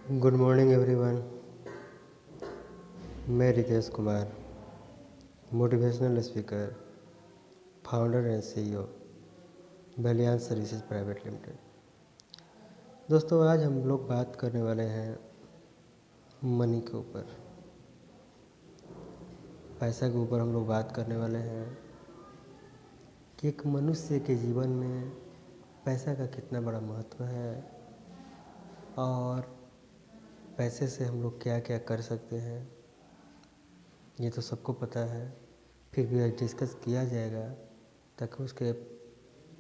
Good morning everyone. मैं Ritesh Kumar, motivational speaker, founder and CEO Baliyan services private limited. दोस्तों, आज हम लोग बात करने वाले हैं मनी के ऊपर, पैसा के ऊपर। हम लोग बात करने वाले हैं कि एक मनुष्य के जीवन में पैसा का कितना बड़ा महत्व है और पैसे से हम लोग क्या क्या कर सकते हैं। ये तो सबको पता है, फिर भी आज डिस्कस किया जाएगा ताकि उसके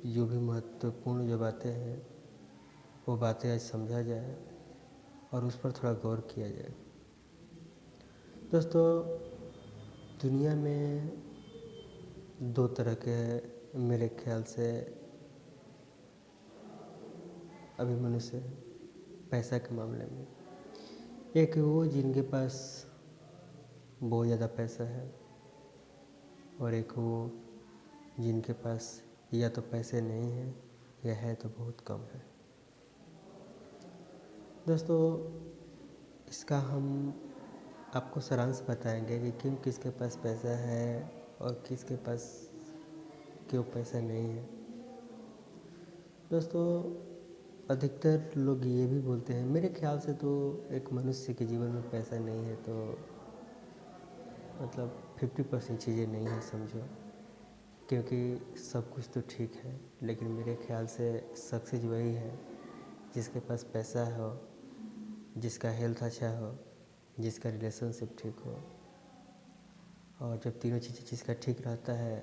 जो भी महत्वपूर्ण जो बातें हैं वो बातें आज समझा जाए और उस पर थोड़ा गौर किया जाए। दोस्तों, दुनिया में दो तरह के मेरे ख्याल से अभी मनुष्य है पैसा के मामले में। एक वो जिनके पास बहुत ज़्यादा पैसा है और एक वो जिनके पास या तो पैसे नहीं हैं या है तो बहुत कम है। दोस्तों, इसका हम आपको सारांश बताएंगे कि क्यों किसके पास पैसा है और किसके पास क्यों पैसा नहीं है। दोस्तों, अधिकतर लोग ये भी बोलते हैं, मेरे ख्याल से तो एक मनुष्य के जीवन में पैसा नहीं है तो मतलब 50% चीज़ें नहीं हैं समझो, क्योंकि सब कुछ तो ठीक है, लेकिन मेरे ख्याल से सक्सेस वही है जिसके पास पैसा हो, जिसका हेल्थ अच्छा हो, जिसका रिलेशनशिप ठीक हो। और जब तीनों चीज़ें जिसका ठीक रहता है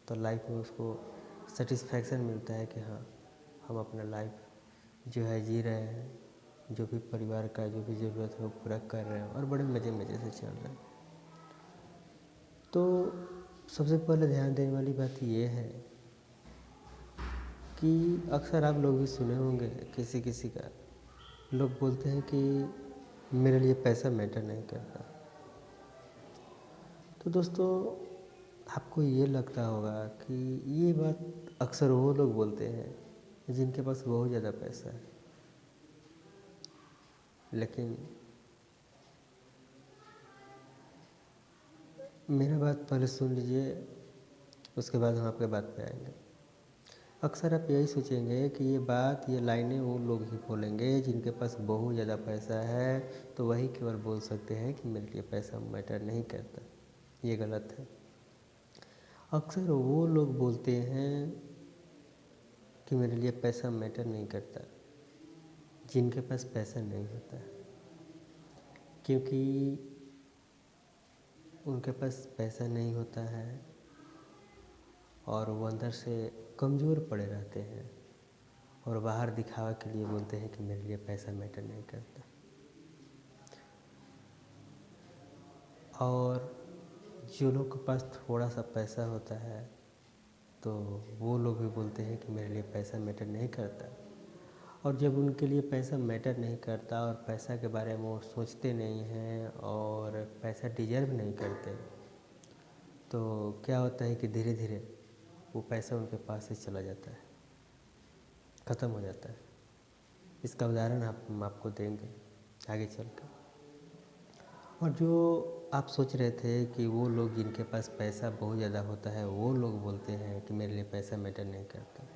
तो लाइफ में उसको सेटिस्फैक्शन मिलता है कि हाँ, हम अपना लाइफ जो है जी रहे हैं, जो भी परिवार का जो भी ज़रूरत है वो पूरा कर रहे हैं और बड़े मज़े मज़े से चल रहे हैं। तो सबसे पहले ध्यान देने वाली बात ये है कि अक्सर आप लोग भी सुने होंगे किसी किसी का, लोग बोलते हैं कि मेरे लिए पैसा मैटर नहीं करता। तो दोस्तों, आपको ये लगता होगा कि ये बात अक्सर वो लोग बोलते हैं जिनके पास बहुत ज़्यादा पैसा है, लेकिन मेरा बात पहले सुन लीजिए, उसके बाद हम आपके बात पे आएंगे। अक्सर आप यही सोचेंगे कि ये लाइनें वो लोग ही बोलेंगे जिनके पास बहुत ज़्यादा पैसा है, तो वही केवल बोल सकते हैं कि मेरे लिए पैसा मैटर नहीं करता। ये गलत है। अक्सर वो लोग बोलते हैं कि मेरे लिए पैसा मैटर नहीं करता जिनके पास पैसा नहीं होता है, क्योंकि उनके पास पैसा नहीं होता है और वो अंदर से कमज़ोर पड़े रहते हैं और बाहर दिखावा के लिए बोलते हैं कि मेरे लिए पैसा मैटर नहीं करता। और जो लोग के पास थोड़ा सा पैसा होता है तो वो लोग भी बोलते हैं कि मेरे लिए पैसा मैटर नहीं करता। और जब उनके लिए पैसा मैटर नहीं करता और पैसा के बारे में वो सोचते नहीं हैं और पैसा डिजर्व नहीं करते, तो क्या होता है कि धीरे धीरे वो पैसा उनके पास से चला जाता है, ख़त्म हो जाता है। इसका उदाहरण हम आपको देंगे आगे चलकर। और जो आप सोच रहे थे कि वो लोग जिनके पास पैसा बहुत ज़्यादा होता है वो लोग बोलते हैं कि मेरे लिए पैसा मैटर नहीं करता,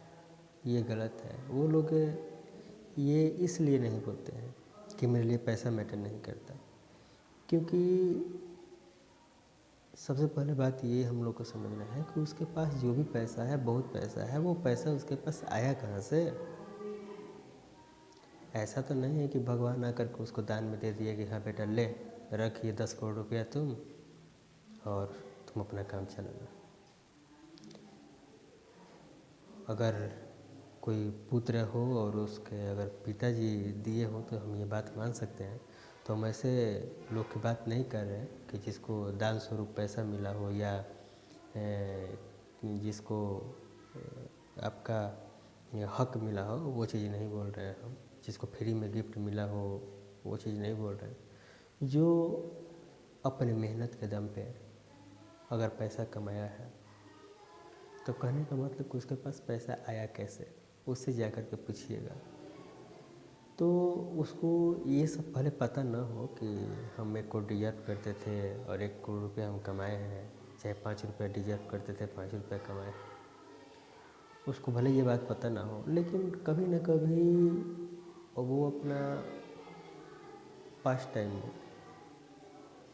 ये गलत है। वो लोग ये इसलिए नहीं बोलते हैं कि मेरे लिए पैसा मैटर नहीं करता, क्योंकि सबसे पहले बात ये हम लोग को समझना है कि उसके पास जो भी पैसा है, बहुत पैसा है, वो पैसा उसके पास आया कहाँ से। ऐसा तो नहीं है कि भगवान आकर के उसको दान में दे दिए कि हाँ बेटा ले रख ये 10 करोड़ रुपया तुम और तुम अपना काम चलाना। अगर कोई पुत्र हो और उसके अगर पिताजी दिए हो तो हम ये बात मान सकते हैं। तो हम ऐसे लोग की बात नहीं कर रहे हैं कि जिसको दान स्वरूप पैसा मिला हो या जिसको आपका हक मिला हो, वो चीज़ नहीं बोल रहे हैं हम। जिसको फ्री में गिफ्ट मिला हो वो चीज़ नहीं बोल रहे हैं। जो अपने मेहनत के दम पे अगर पैसा कमाया है तो कहने का मतलब कि उसके पास पैसा आया कैसे, उससे जा कर के पूछिएगा। तो उसको ये सब पहले पता ना हो कि हम 1 करोड़ डिज़र्व करते थे और 1 करोड़ रुपये हम कमाए हैं, चाहे 5 रुपये डिज़र्व करते थे 5 रुपये कमाए। उसको भले ये बात पता ना हो, लेकिन कभी ना कभी वो अपना पास्ट टाइम में,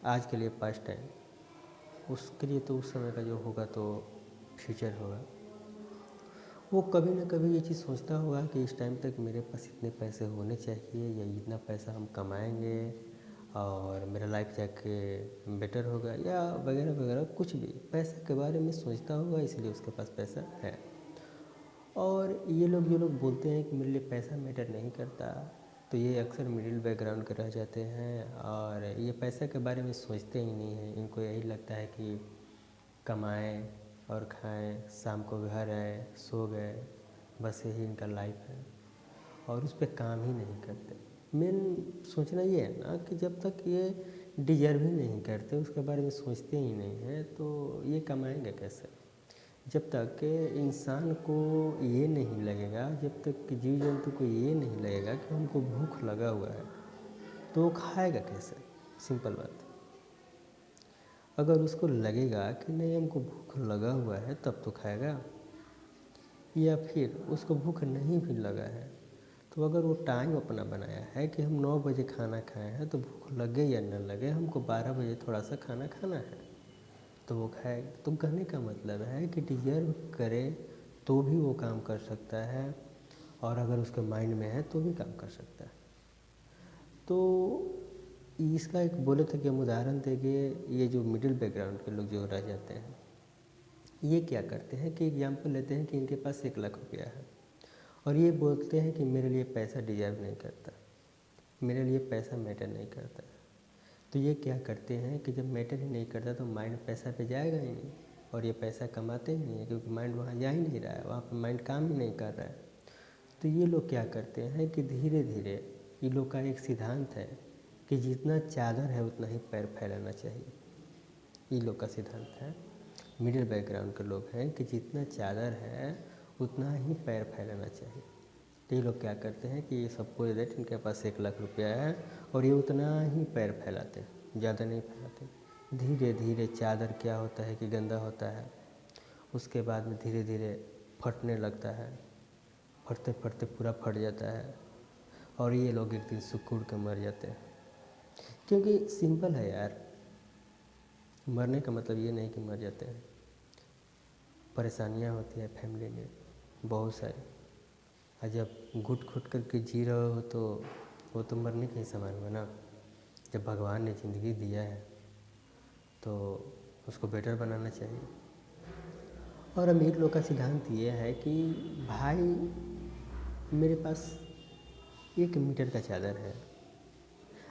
आज के लिए पास्ट टाइम, उसके लिए तो उस समय का जो होगा तो फ्यूचर होगा, वो कभी ना कभी ये चीज़ सोचता होगा कि इस टाइम तक मेरे पास इतने पैसे होने चाहिए या इतना पैसा हम कमाएंगे और मेरा लाइफ जाके बेटर होगा या वगैरह वगैरह, कुछ भी पैसे के बारे में सोचता होगा, इसलिए उसके पास पैसा है। और ये लोग जो लोग बोलते हैं कि मेरे लिए पैसा मैटर नहीं करता, तो ये अक्सर मिडिल बैकग्राउंड के रह जाते हैं और ये पैसे के बारे में सोचते ही नहीं हैं। इनको यही लगता है कि कमाएं और खाएं, शाम को घर आए, सो गए, बस यही इनका लाइफ है और उस पर काम ही नहीं करते। मेन सोचना ये है ना कि जब तक ये डिजर्व ही नहीं करते, उसके बारे में सोचते ही नहीं हैं, तो ये कमाएंगे कैसे? जब तक कि इंसान को ये नहीं लगेगा, जब तक कि जीव जंतु को ये नहीं लगेगा कि हमको भूख लगा हुआ है, तो वो खाएगा कैसे? सिंपल बात। अगर उसको लगेगा कि नहीं हमको भूख लगा हुआ है तब तो खाएगा, या फिर उसको भूख नहीं भी लगा है तो अगर वो टाइम अपना बनाया है कि हम 9 बजे खाना खाए हैं, तो भूख लगे या न लगे हमको 12 बजे थोड़ा सा खाना खाना है, तो वो खाएगा। तो कहने का मतलब है कि डिजर्व करे तो भी वो काम कर सकता है, और अगर उसके माइंड में है तो भी काम कर सकता है। तो इसका एक बोले थे कि हम उदाहरण देंगे, ये जो मिडिल बैकग्राउंड के लोग जो रह जाते हैं, ये क्या करते हैं कि एग्जाम्पल लेते हैं कि इनके पास 1 लाख रुपया है और ये बोलते हैं कि मेरे लिए पैसा डिजर्व नहीं करता, मेरे लिए पैसा मैटर नहीं करता। तो ये क्या करते हैं कि जब मैटर ही नहीं करता तो माइंड पैसा पे जाएगा ही नहीं, और ये पैसा कमाते ही नहीं है क्योंकि माइंड वहाँ जा ही नहीं रहा है, वहाँ पर माइंड काम ही नहीं कर रहा है। तो ये लोग क्या करते हैं कि धीरे धीरे, ये लोग का एक सिद्धांत है कि जितना चादर है उतना ही पैर फैलाना चाहिए। ये लोग का सिद्धांत है, मिडिल बैकग्राउंड के लोग हैं कि जितना चादर है उतना ही पैर फैलाना चाहिए। तो ये लोग क्या करते हैं कि ये सबको दैट इनके पास 1 लाख रुपया है और ये उतना ही पैर फैलाते हैं, ज़्यादा नहीं फैलाते। धीरे धीरे चादर क्या होता है कि गंदा होता है, उसके बाद में धीरे धीरे फटने लगता है, फटते फटते पूरा फट जाता है और ये लोग एक दिन सिकुड़ के मर जाते हैं। क्योंकि सिंपल है यार, मरने का मतलब ये नहीं कि मर जाते हैं, परेशानियाँ होती हैं फैमिली में बहुत सारी, और जब घुट घुट करके जी रहे हो तो वो तो मरने का ही समान हुआ ना। जब भगवान ने ज़िंदगी दिया है तो उसको बेटर बनाना चाहिए। और अमीर लोग का सिद्धांत ये है कि भाई मेरे पास 1 मीटर का चादर है,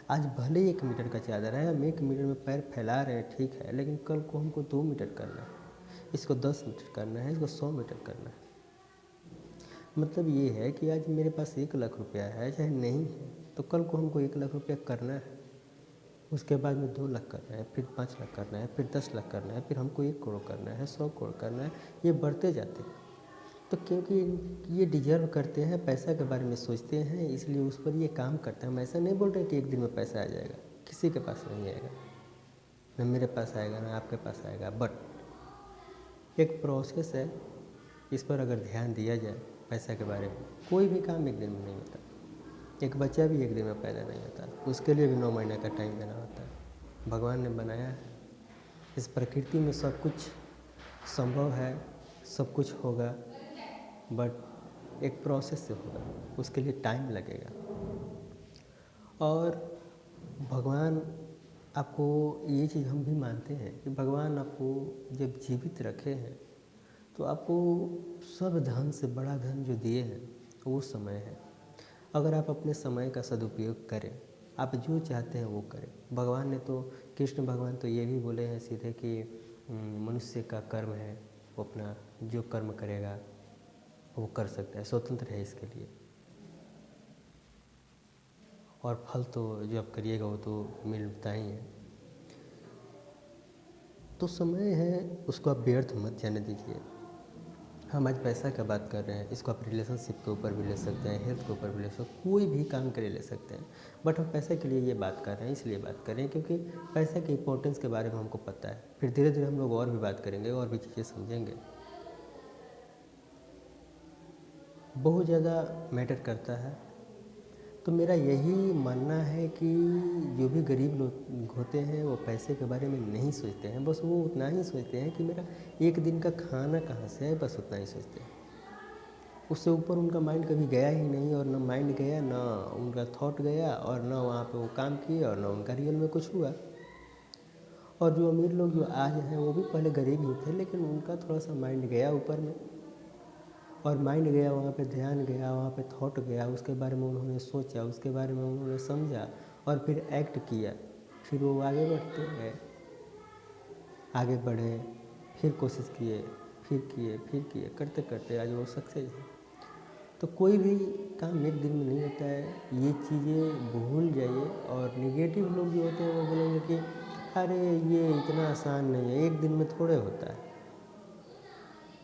आज भले 1 मीटर का चादर है, हम 1 मीटर में पैर फैला रहे हैं ठीक है, लेकिन कल को हमको 2 मीटर करना है, इसको 10 मीटर करना है, इसको 100 मीटर करना है। मतलब ये है कि आज मेरे पास 1 लाख रुपया है चाहे नहीं है, तो कल को हमको 1 लाख रुपया करना है, उसके बाद में 2 लाख करना है, फिर 5 लाख करना है, फिर 10 लाख करना है, फिर हमको 1 करोड़ करना है, 100 करोड़ करना है, ये बढ़ते जाते हैं। तो क्योंकि ये डिजर्व करते हैं, पैसा के बारे में सोचते हैं, इसलिए उस पर ये काम करते हैं। हम ऐसा नहीं बोल रहे कि एक दिन में पैसा आ जाएगा, किसी के पास नहीं आएगा, न मेरे पास आएगा न आपके पास आएगा, बट एक प्रोसेस है, इस पर अगर ध्यान दिया जाए पैसा के बारे में। कोई भी काम एक दिन में नहीं होता, एक बच्चा भी एक दिन में पैदा नहीं होता, उसके लिए भी 9 महीने का टाइम देना होता है। भगवान ने बनाया है, इस प्रकृति में सब कुछ संभव है, सब कुछ होगा, बट एक प्रोसेस से होगा, उसके लिए टाइम लगेगा। और भगवान आपको, ये चीज़ हम भी मानते हैं कि भगवान आपको जब जीवित रखे हैं तो आपको सब धन से बड़ा धन जो दिए हैं वो समय है। अगर आप अपने समय का सदुपयोग करें, आप जो चाहते हैं वो करें। भगवान ने तो, कृष्ण भगवान तो ये भी बोले हैं सीधे कि मनुष्य का कर्म है, वो अपना जो कर्म करेगा वो कर सकता है, स्वतंत्र है इसके लिए, और फल तो जो आप करिएगा वो तो मिलता ही है। तो समय है, उसको आप व्यर्थ मत जाने दीजिए। हम आज पैसा का बात कर रहे हैं, इसको आप रिलेशनशिप के ऊपर भी ले सकते हैं, हेल्थ के ऊपर भी ले सकते हैं, कोई भी काम के लिए ले सकते हैं। बट हम पैसे के लिए ये बात कर रहे हैं, इसलिए बात कर रहे हैं क्योंकि पैसे की इंपॉर्टेंस के बारे में हमको पता है। फिर धीरे धीरे हम लोग और भी बात करेंगे और भी चीज़ें समझेंगे। बहुत ज़्यादा मैटर करता है। तो मेरा यही मानना है कि जो भी गरीब लोग होते हैं वो पैसे के बारे में नहीं सोचते हैं, बस वो उतना ही सोचते हैं कि मेरा एक दिन का खाना कहाँ से है, बस उतना ही सोचते हैं। उससे ऊपर उनका माइंड कभी गया ही नहीं, और ना माइंड गया, ना उनका थॉट गया, और ना वहाँ पे वो काम किए, और ना उनका रियल में कुछ हुआ। और जो अमीर लोग जो आज हैं वो भी पहले गरीब ही थे, लेकिन उनका थोड़ा सा माइंड गया ऊपर में, और माइंड गया वहाँ पे, ध्यान गया वहाँ पे, थॉट गया, उसके बारे में उन्होंने सोचा, उसके बारे में उन्होंने समझा और फिर एक्ट किया। फिर वो आगे बढ़ते गए, आगे बढ़े, फिर कोशिश किए, फिर किए, करते करते आज वो सक्सेस है। तो कोई भी काम एक दिन में नहीं होता है, ये चीज़ें भूल जाइए। और निगेटिव लोग जो होते हैं वो बोलेंगे कि अरे ये इतना आसान नहीं है, एक दिन में थोड़े होता है,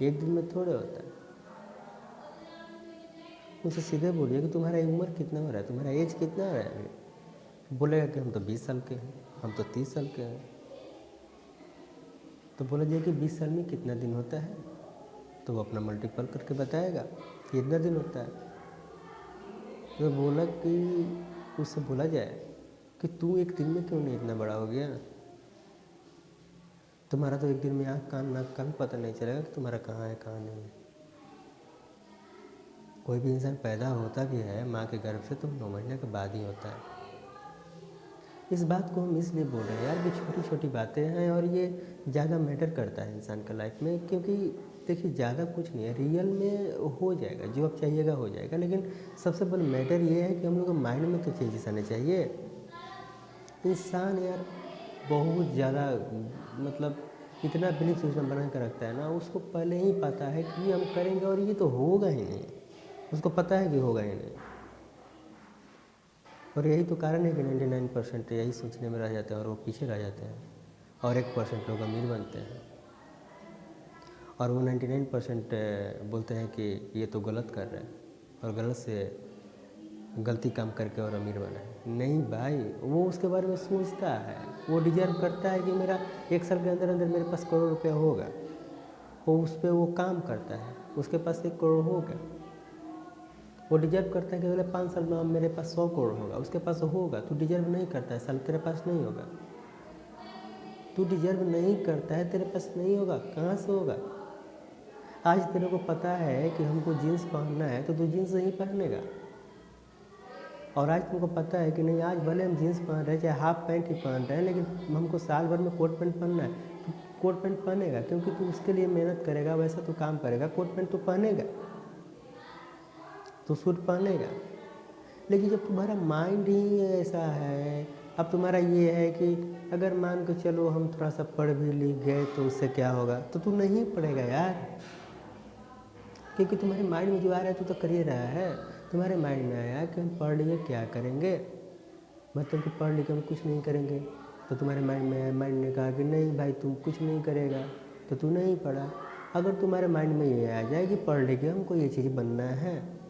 एक दिन में थोड़े होता है। उनसे सीधे बोलिए कि तुम्हारा उम्र कितना हो रहा है, तुम्हारा एज कितना हो रहा है अभी। बोलेगा कि हम तो 20 साल के हैं, हम तो 30 साल के हैं। तो बोला जाए कि 20 साल में कितना दिन होता है, तो वो अपना मल्टीपल करके बताएगा कि इतना दिन होता है। तो बोला कि उससे बोला जाए कि तू एक दिन में क्यों नहीं इतना बड़ा हो गया, तुम्हारा तो एक दिन में आँख कान नाक का भी पता नहीं चलेगा कि तुम्हारा कहाँ है कहाँ नहीं है। कोई भी इंसान पैदा होता भी है माँ के गर्भ से तो 9 महीने के बाद ही होता है। इस बात को हम इसलिए बोल रहे हैं यार कि छोटी छोटी बातें हैं और ये ज़्यादा मैटर करता है इंसान का लाइफ में। क्योंकि देखिए ज़्यादा कुछ नहीं है, रियल में हो जाएगा, जो आप चाहिएगा हो जाएगा, लेकिन सबसे बड़ा मैटर ये है कि हम लोग के माइंड में तो चेंजेस आने चाहिए। इंसान यार बहुत ज़्यादा मतलब इतना बिलीफ सिस्टम बना कर रखता है ना, उसको पहले ही पता है कि ये हम करेंगे और ये तो होगा ही नहीं, उसको पता है कि होगा ही नहीं। और यही तो कारण है कि 99% यही सोचने में रह जाते हैं और वो पीछे रह जाते हैं, और 1% लोग अमीर बनते हैं। और वो 99% बोलते हैं कि ये तो गलत कर रहे हैं, और गलत से गलती काम करके और अमीर बना है। नहीं भाई, वो उसके बारे में सोचता है, वो डिजर्व करता है कि मेरा 1 साल के अंदर अंदर मेरे पास करोड़ रुपया होगा, वो उस पर वो काम करता है, उसके पास 1 करोड़ होगा। वो डिजर्व करता है कि अगले 5 साल में मेरे पास 100 करोड़ होगा, उसके पास होगा। तू डिजर्व नहीं करता है, साल तेरे पास नहीं होगा। तू डिजर्व नहीं करता है, तेरे पास नहीं होगा, कहाँ से होगा। आज तेरे को पता है कि हमको जीन्स पहनना है तो तू जीन्स नहीं पहनेगा। और आज तुमको पता है कि नहीं, आज भले हम जीन्स पहन रहे हैं, चाहे हाफ पैंट ही पहन रहे हैं, लेकिन हमको साल भर में कोट पैंट पहनना है, तो कोट पैंट पहनेगा, क्योंकि तू उसके लिए मेहनत करेगा, वैसा तू काम करेगा, कोट पैंट तो पहनेगा, तो सूट पहनेगा। लेकिन जब तुम्हारा माइंड ही ऐसा है, अब तुम्हारा ये है कि अगर मान के चलो हम थोड़ा सा पढ़ भी लिख गए तो उससे क्या होगा, तो तू नहीं पढ़ेगा यार, क्योंकि तुम्हारे माइंड में जो आ रहा है तू तो कर ही रहा है। तुम्हारे माइंड में आया कि हम पढ़ लिए क्या करेंगे, मतलब कि पढ़ लिख हम कुछ नहीं करेंगे। तो तुम्हारे माइंड ने कहा कि नहीं भाई तुम कुछ नहीं करेगा, तो तू नहीं पढ़ा। अगर तुम्हारे माइंड में ये आ जाए कि पढ़ लिख के हमको ये चीज़ बनना है,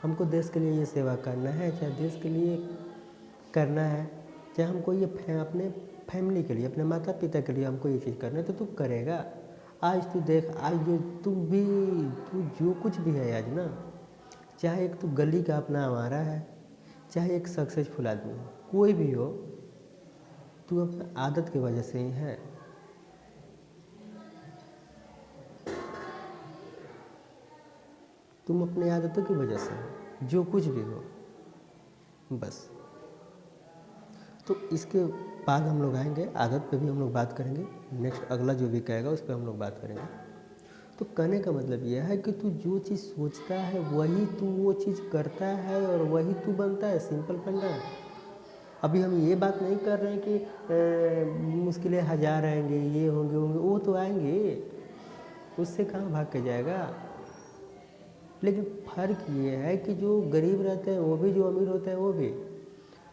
हमको देश के लिए ये सेवा करना है, चाहे देश के लिए करना है, चाहे हमको ये अपने फैमिली के लिए, अपने माता पिता के लिए हमको ये चीज़ करना है, तो तू करेगा। आज तू देख, आज जो तू जो कुछ भी है आज ना, चाहे एक तू गली का अपना हमारा है, चाहे एक सक्सेसफुल आदमी हो, कोई भी हो, तू अपना आदत की वजह से ही है। तुम अपनी आदतों की वजह से जो कुछ भी हो, बस। तो इसके बाद हम लोग आएंगे आदत पे भी हम लोग बात करेंगे, नेक्स्ट अगला जो भी कहेगा उस पर हम लोग बात करेंगे। तो कहने का मतलब यह है कि तू जो चीज़ सोचता है वही तू वो चीज़ करता है और वही तू बनता है, सिंपल फंडा है। अभी हम ये बात नहीं कर रहे हैं कि मुश्किलें 1000 आएंगे, ये होंगे, वो तो आएंगे, उससे कहाँ भाग के जाएगा। लेकिन फ़र्क ये है कि जो गरीब रहते हैं वो भी, जो अमीर होते हैं वो भी,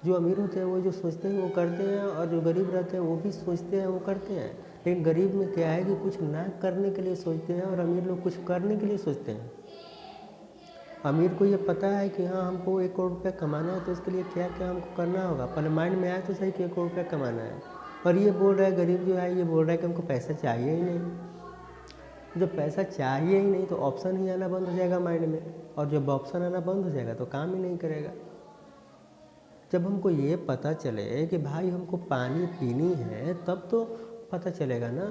जो अमीर होते हैं वो जो सोचते हैं वो करते हैं, और जो गरीब रहते हैं वो भी सोचते हैं वो करते हैं। लेकिन गरीब में क्या है कि कुछ ना करने के लिए सोचते हैं और अमीर लोग कुछ करने के लिए सोचते हैं। अमीर को ये पता है कि हाँ हमको 1 करोड़ रुपया कमाना है, तो उसके लिए क्या क्या हमको करना होगा। पहले माइंड में आया तो सही कि 1 करोड़ रुपया कमाना है, और ये बोल रहा है गरीब जो है, ये बोल रहा है कि हमको पैसा चाहिए ही नहीं। जब पैसा चाहिए ही नहीं तो ऑप्शन ही आना बंद हो जाएगा माइंड में, और जब ऑप्शन आना बंद हो जाएगा तो काम ही नहीं करेगा। जब हमको ये पता चले कि भाई हमको पानी पीनी है, तब तो पता चलेगा ना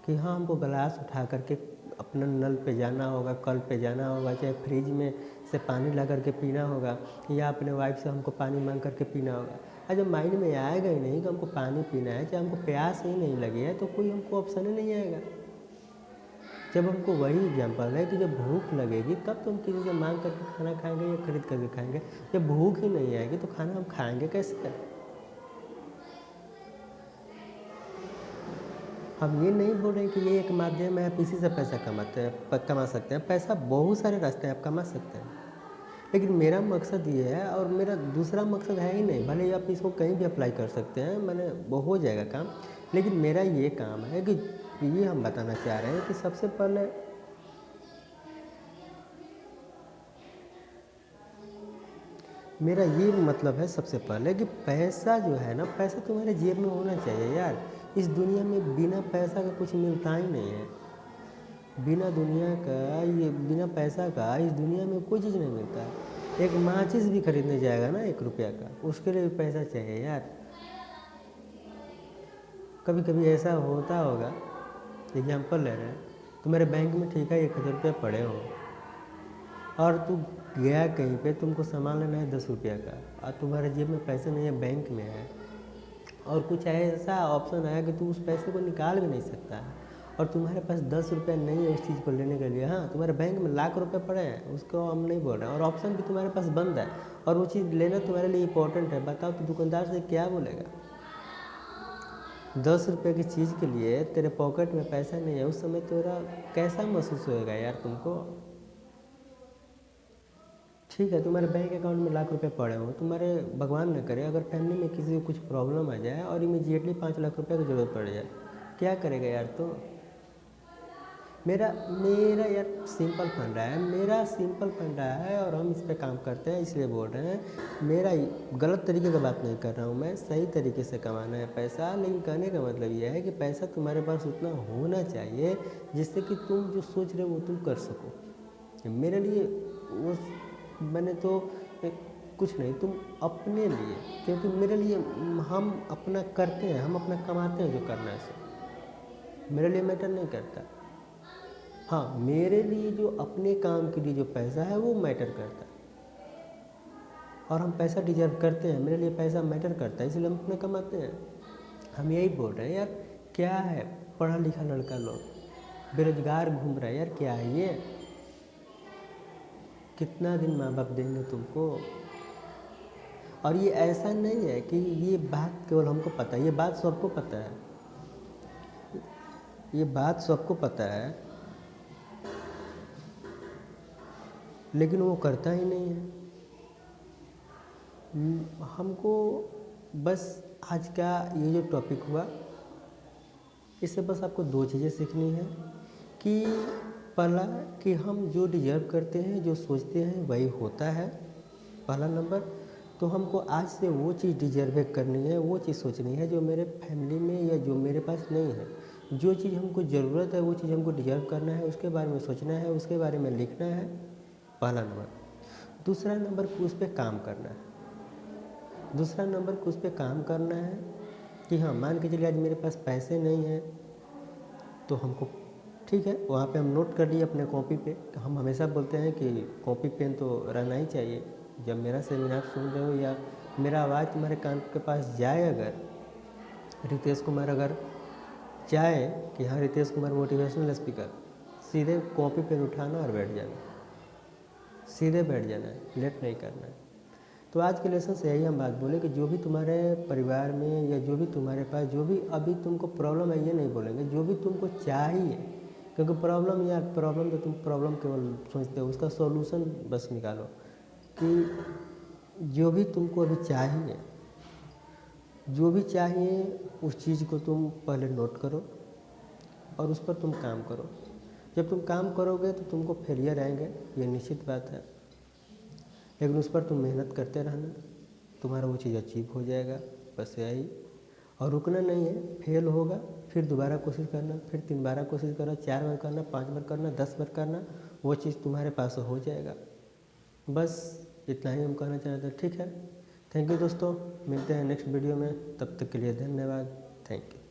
कि हाँ हमको गिलास उठा करके अपना नल पे जाना होगा, कल पे जाना होगा, चाहे फ्रिज में से पानी ला करके पीना होगा, या अपने वाइफ से हमको पानी मांग करके पीना होगा। और जब माइंड में आएगा ही नहीं कि हमको पानी पीना है, चाहे हमको प्यास ही नहीं लगी है, तो कोई हमको ऑप्शन ही नहीं आएगा। जब हमको वही एग्जाम्पल है कि जब भूख लगेगी तब तो हम किसी से मांग करके खाना खाएंगे या खरीद करके खाएंगे। जब भूख ही नहीं आएगी तो खाना हम खाएंगे कैसे? हम ये नहीं बोल रहे कि ये एक माध्यम है, आप इसी से पैसा कमा सकते हैं। पैसा बहुत सारे रास्ते हैं आप कमा सकते हैं, लेकिन मेरा मकसद ये है, और मेरा दूसरा मकसद है ही नहीं। भले ही आप इसको कहीं भी अप्लाई कर सकते हैं, मैंने वो हो जाएगा काम, लेकिन मेरा ये काम है कि ये हम बताना चाह रहे हैं कि सबसे पहले मेरा ये मतलब है सबसे पहले कि पैसा जो है ना, पैसा तुम्हारे जेब में होना चाहिए यार। इस दुनिया में बिना पैसा का कुछ मिलता ही नहीं है। बिना पैसा का इस दुनिया में कोई चीज़ नहीं मिलता। एक माचिस भी खरीदने जाएगा ना 1 रुपया का, उसके लिए भी पैसा चाहिए यार। कभी कभी ऐसा होता होगा, एग्जाम्पल ले रहे हैं, तुम्हारे बैंक में ठीक है 1000 रुपया पड़े हो, और तू गया कहीं पे, तुमको सामान लेना है 10 रुपया का, और तुम्हारे जेब में पैसे नहीं है, बैंक में है, और कुछ ऐसा ऑप्शन आया कि तू उस पैसे को निकाल भी नहीं सकता है, और तुम्हारे पास 10 रुपया नहीं है उस चीज़ को लेने के लिए। हाँ, तुम्हारे बैंक में लाख रुपए पड़े हैं, उसको हम नहीं बोल रहे हैं, और ऑप्शन भी तुम्हारे पास बंद है, और वो चीज़ लेना तुम्हारे लिए इंपॉर्टेंट है। बताओ तो दुकानदार से क्या बोलेगा? 10 रुपये की चीज़ के लिए तेरे पॉकेट में पैसा नहीं है, उस समय तेरा कैसा महसूस होएगा यार तुमको? ठीक है, तुम्हारे बैंक अकाउंट में लाख रुपए पड़े हो, तुम्हारे भगवान न करे अगर फैमिली में किसी को कुछ प्रॉब्लम आ जाए और इमीडिएटली 5 लाख रुपए की ज़रूरत पड़ जाए, क्या करेगा यार? तो मेरा मेरा यार सिंपल फंडा है, और हम इस पे काम करते हैं, इसलिए बोल रहे हैं। मेरा गलत तरीके का बात नहीं कर रहा हूँ मैं, सही तरीके से कमाना है पैसा। लेकिन कहने का मतलब यह है कि पैसा तुम्हारे पास उतना होना चाहिए जिससे कि तुम जो सोच रहे हो वो तुम कर सको। मेरे लिए वो मैंने तो कुछ नहीं, तुम अपने लिए, क्योंकि मेरे लिए हम अपना करते हैं, हम अपना कमाते हैं जो करना है सो मेरे लिए मैटर नहीं करता। हाँ, मेरे लिए जो अपने काम के लिए जो पैसा है वो मैटर करता है, और हम पैसा डिजर्व करते हैं, मेरे लिए पैसा मैटर करता है, इसलिए हम अपना कमाते हैं। हम यही बोल रहे हैं यार, क्या है पढ़ा लिखा लड़का लोग बेरोजगार घूम रहा है यार, क्या है ये? कितना दिन माँ बाप देंगे तुमको? और ये ऐसा नहीं है कि ये बात केवल हमको पता है, ये बात सबको पता है, ये बात सबको पता है, लेकिन वो करता ही नहीं है। हमको बस आज का ये जो टॉपिक हुआ, इससे बस आपको 2 चीज़ें सीखनी है कि पहला कि हम जो डिजर्व करते हैं, जो सोचते हैं वही होता है, पहला नंबर। तो हमको आज से वो चीज़ डिजर्व करनी है, वो चीज़ सोचनी है जो मेरे फैमिली में या जो मेरे पास नहीं है। जो चीज़ हमको ज़रूरत है वो चीज़ हमको डिजर्व करना है, उसके बारे में सोचना है, उसके बारे में लिखना है, पहला नंबर। दूसरा नंबर उस पर काम करना है। कि हाँ, मान के चलिए आज मेरे पास पैसे नहीं हैं, तो हमको ठीक है, वहाँ पे हम नोट कर लिए अपने कॉपी पे। हम हमेशा बोलते हैं कि कॉपी पेन तो रहना ही चाहिए। जब मेरा सेमिनार सुन रहे हो या मेरा आवाज़ तुम्हारे कान के पास जाए, अगर रितेश कुमार अगर चाहे कि हाँ रितेश कुमार मोटिवेशनल स्पीकर, सीधे कॉपी पेन उठाना और बैठ जाना, सीधे बैठ जाना है, लेट नहीं करना है। तो आज के लेसन से यही हम बात बोले कि जो भी तुम्हारे परिवार में या जो भी तुम्हारे पास जो भी अभी तुमको प्रॉब्लम है, ये नहीं बोलेंगे, जो भी तुमको चाहिए, क्योंकि प्रॉब्लम तो तुम प्रॉब्लम केवल सोचते हो, उसका सॉल्यूशन बस निकालो। कि जो भी तुमको अभी चाहिए, उस चीज़ को तुम पहले नोट करो, और उस पर तुम काम करो। जब तुम काम करोगे तो तुमको फेलियर आएंगे, ये निश्चित बात है, लेकिन उस पर तुम मेहनत करते रहना, तुम्हारा वो चीज़ अचीव हो जाएगा। बस यही, और रुकना नहीं है। फेल होगा फिर दोबारा कोशिश करना, फिर 3 बार कोशिश करना, 4 बार करना, 5 बार करना, 10 बार करना, वो चीज़ तुम्हारे पास हो जाएगा। बस इतना ही हम कहना चाहते हैं। ठीक है, थैंक यू दोस्तों, मिलते हैं नेक्स्ट वीडियो में, तब तक के लिए धन्यवाद, थैंक यू।